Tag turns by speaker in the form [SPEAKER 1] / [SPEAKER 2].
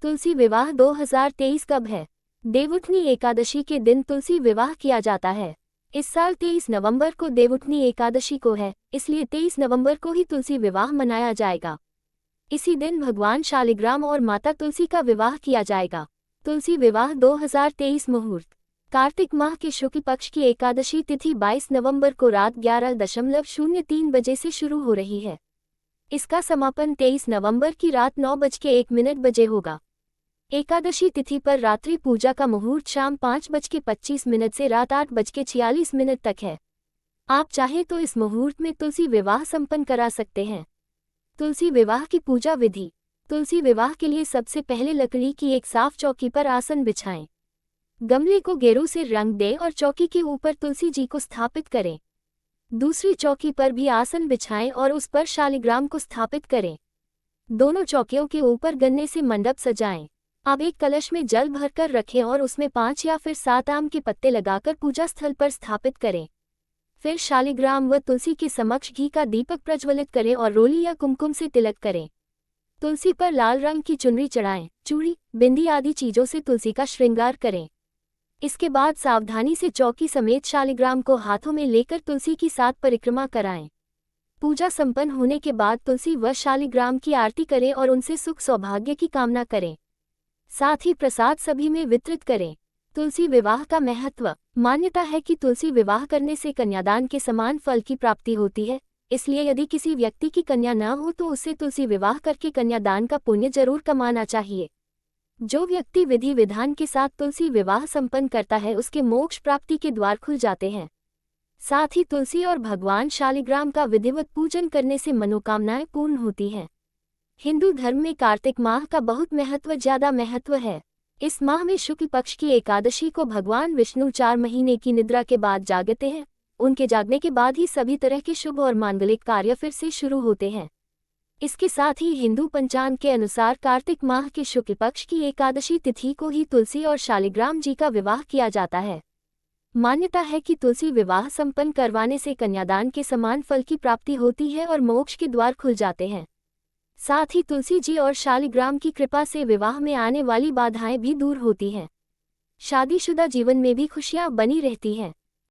[SPEAKER 1] तुलसी विवाह 2023 कब है? देवउठनी एकादशी के दिन तुलसी विवाह किया जाता है। इस साल 23 नवंबर को देवउठनी एकादशी को है, इसलिए 23 नवंबर को ही तुलसी विवाह मनाया जाएगा। इसी दिन भगवान शालिग्राम और माता तुलसी का विवाह किया जाएगा। तुलसी विवाह 2023 मुहूर्त कार्तिक माह के शुक्ल पक्ष की एकादशी तिथि 22 नवंबर को रात 11:03 बजे से शुरू हो रही है। इसका समापन 23 नवंबर की रात 9:01 बजे होगा। एकादशी तिथि पर रात्रि पूजा का मुहूर्त शाम 5:25 से रात 8:46 तक है। आप चाहें तो इस मुहूर्त में तुलसी विवाह संपन्न करा सकते हैं। तुलसी विवाह की पूजा विधि। तुलसी विवाह के लिए सबसे पहले लकड़ी की एक साफ चौकी पर आसन बिछाएं। गमले को गेरू से रंग दें और चौकी के ऊपर तुलसी जी को स्थापित करें। दूसरी चौकी पर भी आसन बिछाएं और उस पर शालिग्राम को स्थापित करें। दोनों चौकियों के ऊपर गन्ने से मंडप सजाएं। अब एक कलश में जल भरकर रखें और उसमें 5 या फिर 7 आम के पत्ते लगाकर पूजा स्थल पर स्थापित करें। फिर शालिग्राम व तुलसी के समक्ष घी का दीपक प्रज्वलित करें और रोली या कुमकुम से तिलक करें। तुलसी पर लाल रंग की चुनरी चढ़ाएं, चूड़ी, बिंदी आदि चीजों से तुलसी का श्रृंगार करें। इसके बाद सावधानी से चौकी समेत शालिग्राम को हाथों में लेकर तुलसी की 7 परिक्रमा कराएं। पूजा संपन्न होने के बाद तुलसी व शालिग्राम की आरती करें और उनसे सुख सौभाग्य की कामना करें। साथ ही प्रसाद सभी में वितरित करें। तुलसी विवाह का महत्व। मान्यता है कि तुलसी विवाह करने से कन्यादान के समान फल की प्राप्ति होती है, इसलिए यदि किसी व्यक्ति की कन्या न हो तो उसे तुलसी विवाह करके कन्यादान का पुण्य जरूर कमाना चाहिए। जो व्यक्ति विधि विधान के साथ तुलसी विवाह संपन्न करता है उसके मोक्ष प्राप्ति के द्वार खुल जाते हैं। साथ ही तुलसी और भगवान शालिग्राम का विधिवत पूजन करने से मनोकामनाएं पूर्ण होती हैं। हिंदू धर्म में कार्तिक माह का बहुत ज्यादा महत्व है। इस माह में शुक्ल पक्ष की एकादशी को भगवान विष्णु 4 महीने की निद्रा के बाद जागते हैं। उनके जागने के बाद ही सभी तरह के शुभ और मांगलिक कार्य फिर से शुरू होते हैं। इसके साथ ही हिंदू पंचांग के अनुसार कार्तिक माह के शुक्ल पक्ष की एकादशी तिथि को ही तुलसी और शालिग्राम जी का विवाह किया जाता है। मान्यता है कि तुलसी विवाह संपन्न करवाने से कन्यादान के समान फल की प्राप्ति होती है और मोक्ष के द्वार खुल जाते हैं। साथ ही तुलसी जी और शालिग्राम की कृपा से विवाह में आने वाली बाधाएं भी दूर होती हैं। शादीशुदा जीवन में भी खुशियां बनी रहती हैं।